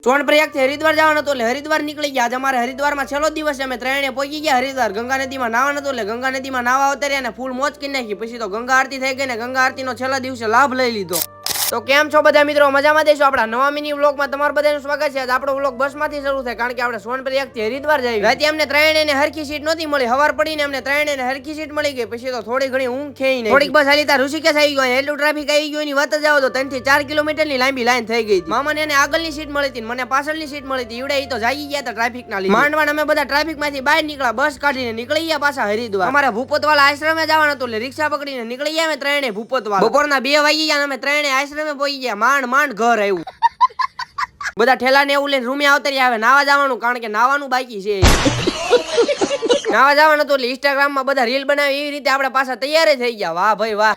સોનપ્રયાગ થી હરિદ્વાર જવાનું હતું એટલે હરિદ્વાર નીકળી ગયા. આજે અમારે હરિદ્વારમાં છેલ્લો દિવસ છે. અમે ત્રણે પહોંચી ગયા હરિદ્વાર. ગંગા નદીમાં નાવાનું હતું એટલે ગંગા નદીમાં નાવા ઉતર્યા અને ફૂલ મોજ કરી નાખી. પછી તો ગંગા આરતી થઈ ગઈ ને ગંગા આરતી નો છેલ્લા દિવસે લાભ લઈ લીધો. તો કેમ છો બધા મિત્રો? મજામાં દેશો. આપણા નવા મિની વ્લોગમાં તમારું બધાનું સ્વાગત છે. આપણો વ્લોગ બસમાંથી શરૂ થાય કારણ કે આપણે સોનપ્રયાગ થી હરિદ્વાર જઈએ. રાતે અમને ત્રણેયને હરખી સીટ નહોતી મળી. હવાર પડીને અમને ત્રણેયને હરખી સીટ મળી ગઈ. પછી તો થોડી ઘણી ઊંઘ ખેઈ નહીં. થોડીક બસ હાલી ત્યાં ઋષિકેશ આવી ગયો. એટલું ટ્રાફિક આવી ગયું એની વાત જ આવો તો 3 થી 4 કિલોમીટરની લાંબી લાઈન થઈ ગઈ હતી. મામાને એને આગળની સીટ મળી હતી, મને પાછળની સીટ મળી હતી. ઈવડે ઈ તો જાગી ગયા હતા ટ્રાફિક ના લીધે. માંડવાન અમે બધા ટ્રાફિક માંથી બહાર નીકળ્યા, બસ કાઢીને નીકળી ગયા પાછા હરિદ્વાર. અમારે ભૂપતવાળા આશ્રમે જવાનું હતું એટલે રિક્ષા પકડીને નીકળી ગયા અમે ત્રણે ભૂપતવાળા. બપોરના 2 વાગી ગયા અમે ત્રણે આશ્રમે પહોંચી ગયા. માંડ ઘર આવ્યું. બધા ઠેલા ને એવું લઈને રૂમે આવતરી આવે. નાવા જવાનું કારણ કે નાવાનું બાકી છે. નાવા જવાનું હતું એટલે ઇન્સ્ટાગ્રામ માં બધા રીલ બનાવી એવી રીતે આપણે પાછા તૈયાર થઈ ગયા. વાહ ભાઈ વાહ.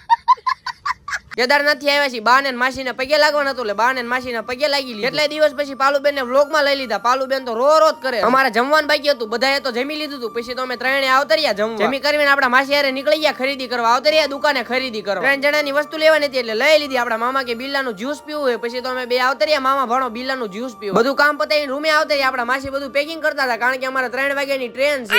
કેદારનાથ થી આવ્યા છીએ. બા ને માસી ને પગે લાગવાનું હતું એટલે બા ને માસી ને પગે લાગી લીધા. કેટલા દિવસ પછી પાલુબેન ને વ્લોગ માં લઈ લીધા. પાલુબેન તો રો કરે. અમારે જમવાનું બાકી હતું, બધાએ તો જમી લીધું હતું. પછી તો અમે ત્રણે આવતર્યા જમવા. જમી કરીને આપણા માસી હારે નીકળી ગયા ખરીદી કરવા. આવતર્યા દુકાને ખરીદી કરવા. 3 જણાની વસ્તુ લેવાની હતી એટલે લઈ લીધી. આપણા મામા કે બિલ્લાનું જ્યુસ પીવું હોય. પછી તો અમે બે આવતર્યા. મામા ભણો બિલ્લાનું જ્યુસ પીવું. બધું કામ પતાવીને રૂમે આવતર્યા. આપણા માસી બધું પેકિંગ કરતા હતા કારણ કે અમારે 3 વાગ્યાની ટ્રેન છે.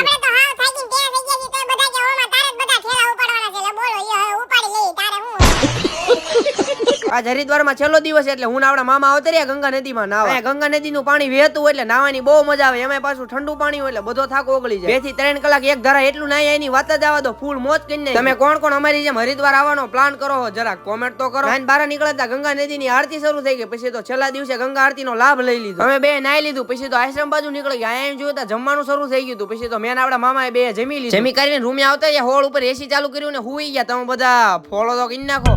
આજ હરિદ્વારમાં છેલ્લો દિવસ એટલે હું આપણા મામા આવતર્યા ગંગા નદીમાં નાવા. ગંગા નદીનું પાણી વહેતું એટલે નાવાની બહુ મજા આવે. એમાં પાછું ઠંડુ પાણી હોય એટલે બધો થાક ઓગળી જાય. 2 થી 3 કલાક એક ધારા એટલું નાય એની વાત જ આવા દો. ફૂલ મોજ કરીને. તમે કોણ કોણ અમારી જેમ હરિદ્વાર આવવાનો પ્લાન કરો હો જરાક કોમેન્ટ તો કરો. નાઈન બહાર નીકળતા ગંગા નદીની આરતી શરૂ થઈ ગઈ. પછી તો છેલ્લા દિવસે ગંગા આરતીનો લાભ લઈ લીધો. અમે બે નાઈ લીધું. પછી તો આશ્રમ બાજુ નીકળી ગયા. અહીંયા જોયું તો જમવાનું શરૂ થઈ ગયું હતું. પછી તો મેન આપણા મામાએ બે જમી લીધું. જમી કરીને રૂમે આવતા હોળ ઉપર એસી ચાલુ કર્યું ને હુઈ ગયા. તમે બધા ફોલો તો કરી નાખો.